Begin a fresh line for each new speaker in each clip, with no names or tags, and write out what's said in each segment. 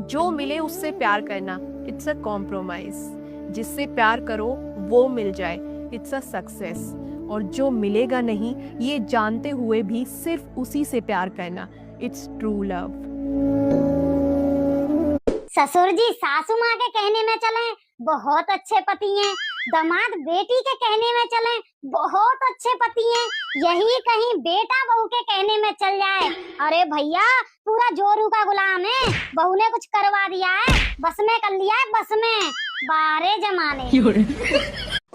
जो मिले उससे प्यार करना, इट्स अ कॉम्प्रोमाइज। जिससे प्यार करो वो मिल जाए, इट्स अ सक्सेस। और जो मिलेगा नहीं ये जानते हुए भी सिर्फ उसी से प्यार करना, इट्स ट्रू लव।
ससुर जी सासू माँ के कहने में चले बहुत अच्छे पति हैं, दामाद बेटी के कहने में चले बहुत अच्छे पति हैं, यही कहीं बेटा बहू के कहने में चल जाए, अरे भैया पूरा जोरू का गुलाम है, बहू ने कुछ करवा दिया है, बस में कर लिया है, बस में। बारे जमाने।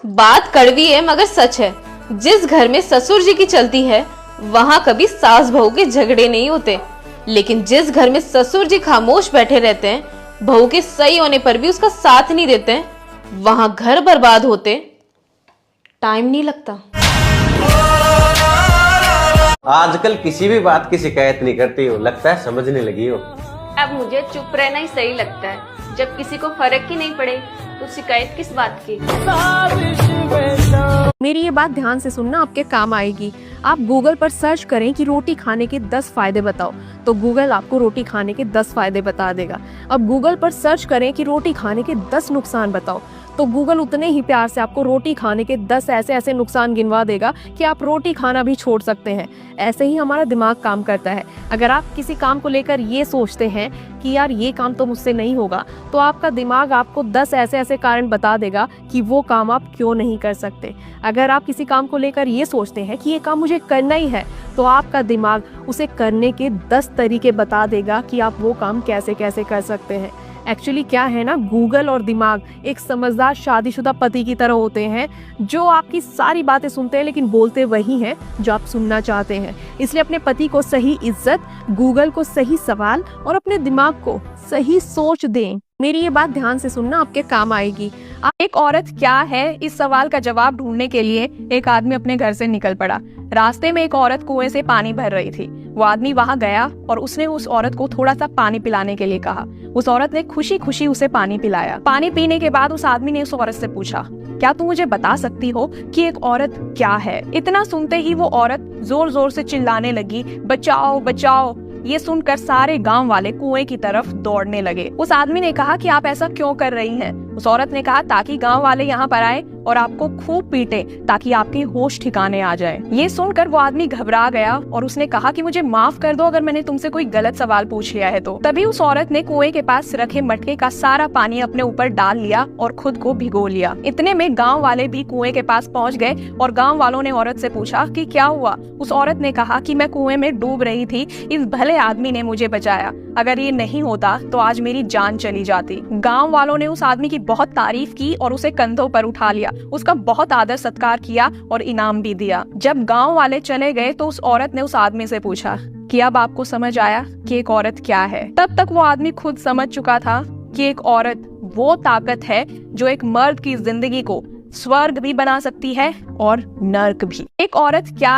बात कड़वी है मगर सच है। जिस घर में ससुर जी की चलती है वहां कभी सास बहू के झगड़े नहीं होते, लेकिन जिस घर में ससुर जी खामोश बैठे रहते हैं, बहू के सही होने पर भी उसका साथ नहीं देते हैं, वहां घर बर्बाद होते टाइम नहीं लगता।
आजकल किसी भी बात की शिकायत नहीं करती हो, लगता है समझने लगी हो।
अब मुझे चुप रहना ही सही लगता है। जब किसी को फर्क ही नहीं पड़े तो शिकायत किस बात की।
मेरी ये बात ध्यान से सुनना, आपके काम आएगी। आप गूगल पर सर्च करें कि रोटी खाने के 10 फायदे बताओ, तो गूगल आपको रोटी खाने के 10 फायदे बता देगा। अब गूगल पर सर्च करें कि रोटी खाने के 10 नुकसान बताओ, तो गूगल उतने ही प्यार से आपको रोटी खाने के 10 ऐसे नुकसान गिनवा देगा कि आप रोटी खाना भी छोड़ सकते हैं। ऐसे ही हमारा दिमाग काम करता है। अगर आप किसी काम को लेकर ये सोचते हैं कि यार ये काम तो मुझसे नहीं होगा, तो आपका दिमाग आपको 10 ऐसे कारण बता देगा कि वो काम आप क्यों नहीं कर सकते। अगर आप किसी काम को लेकर ये सोचते हैं कि ये काम मुझे करना ही है, तो आपका दिमाग उसे करने के 10 तरीके बता देगा कि आप वो काम कैसे कैसे कर सकते हैं। एक्चुअली क्या है ना, गूगल और दिमाग एक समझदार शादीशुदा पति की तरह होते हैं, जो आपकी सारी बातें सुनते हैं लेकिन बोलते वही हैं जो आप सुनना चाहते हैं। इसलिए अपने पति को सही इज्जत, गूगल को सही सवाल और अपने दिमाग को सही सोच दें। मेरी ये बात ध्यान से सुनना, आपके काम आएगी। एक औरत क्या है, इस सवाल का जवाब ढूंढने के लिए एक आदमी अपने घर से निकल पड़ा। रास्ते में एक औरत कुएं से पानी भर रही थी। वो आदमी वहां गया और उसने उस औरत को थोड़ा सा पानी पिलाने के लिए कहा। उस औरत ने खुशी खुशी उसे पानी पिलाया। पानी पीने के बाद उस आदमी ने उस औरत से पूछा, क्या तू मुझे बता सकती हो कि एक औरत क्या है? इतना सुनते ही वो औरत जोर जोर से चिल्लाने लगी, बचाओ बचाओ। ये सुनकर सारे गांव वाले कुएं की तरफ दौड़ने लगे। उस आदमी ने कहा कि आप ऐसा क्यों कर रही हैं? उस औरत ने कहा ताकि गांव वाले यहाँ पर आए और आपको खूब पीटे ताकि आपकी होश ठिकाने आ जाए। ये सुनकर वो आदमी घबरा गया और उसने कहा कि मुझे माफ कर दो अगर मैंने तुमसे कोई गलत सवाल पूछ लिया है तो। तभी उस औरत ने कुएं के पास रखे मटके का सारा पानी अपने ऊपर डाल लिया और खुद को भिगो लिया। इतने में गाँव वाले भी कुएं के पास पहुँच गए और गाँव वालों ने औरत से पूछा कि क्या हुआ? उस औरत ने कहा कि मैं कुएं में डूब रही थी, इस भले आदमी ने मुझे बचाया, अगर ये नहीं होता तो आज मेरी जान चली जाती। गांव वालों ने उस आदमी की बहुत तारीफ की और उसे कंधों पर उठा लिया, उसका बहुत आदर सत्कार किया और इनाम भी दिया। जब गांव वाले चले गए तो उस औरत ने उस आदमी से पूछा कि अब आपको समझ आया कि एक औरत क्या है? तब तक वो आदमी खुद समझ चुका था कि एक औरत वो ताकत है जो एक मर्द की जिंदगी को स्वर्ग भी बना सकती है और नर्क भी। एक औरत क्या